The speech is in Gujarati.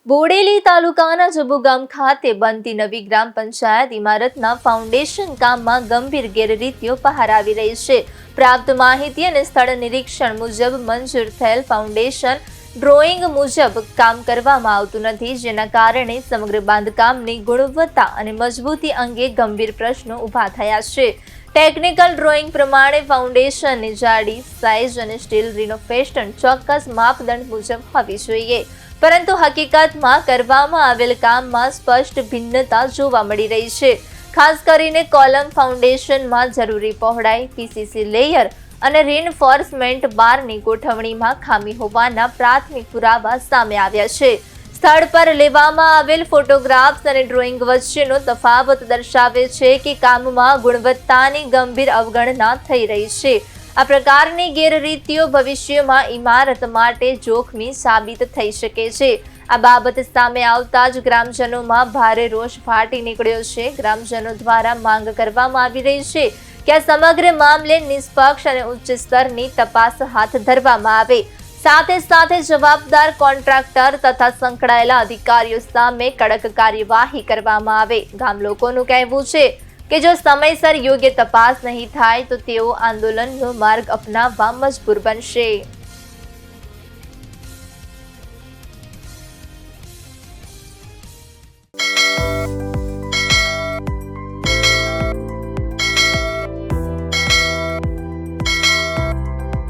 બોડેલી તાલુકાના જબુગામ ખાતે બનતી નવી ગ્રામ પંચાયત ઇમારતના ફાઉન્ડેશન કામમાં ગંભીર ગેરરીતિઓ બહાર આવી રહી છે. પ્રાપ્ત માહિતી અને સ્થળ નિરીક્ષણ મુજબ મંજૂર થયેલ ફાઉન્ડેશન ડ્રોઈંગ મુજબ કામ કરવામાં આવતું નથી, જેના કારણે સમગ્ર બાંધકામની ગુણવત્તા અને મજબૂતી અંગે ગંભીર પ્રશ્નો ઊભા થયા છે. ટેકનિકલ ડ્રોઈંગ પ્રમાણે ફાઉન્ડેશનની જાડી, સાઇઝ અને સ્ટીલ રિનોવેશન ચોક્કસ માપદંડ મુજબ હોવી જોઈએ, પરંતુ હકીકતમાં કરવામાં આવેલ કામમાં સ્પષ્ટ ભિન્નતા જોવા મળી રહી છે. ખાસ કરીને કોલમ ફાઉન્ડેશનમાં જરૂરી પહોળાઈ, પીસીસી લેયર અને રીઇન્ફોર્સમેન્ટ બારની ગોઠવણીમાં ખામી હોવાના પ્રાથમિક પુરાવા સામે આવ્યા છે. સ્થળ પર લેવામાં આવેલ ફોટોગ્રાફ્સ અને ડ્રોઈંગ વચ્ચેનો તફાવત દર્શાવે છે કે કામમાં ગુણવત્તાની ગંભીર અવગણના થઈ રહી છે. આ પ્રકારની ગેરરીતિઓ ભવિષ્યમાં ઇમારત માટે જોખમી સાબિત થઈ શકે છે. આ બાબત સામે આવતા જ ગ્રામજનોમાં ભારે રોષ ફાટી નીકળ્યો છે. ગ્રામજનો દ્વારા માંગ કરવામાં આવી રહી છે કે આ સમગ્ર મામલે નિષ્પક્ષ અને ઉચ્ચ સ્તરની તપાસ હાથ ધરવામાં આવે. સાથે જવાબદાર કોન્ટ્રાક્ટર તથા સંકળાયેલા અધિકારીઓ સામે કડક કાર્યવાહી કરવામાં આવે. ગામ લોકોનું કહેવું છે કે જો સમયસર યોગ્ય તપાસ નહીં થાય તો તેઓ આંદોલનનો માર્ગ અપનાવવા મજબૂર બનશે.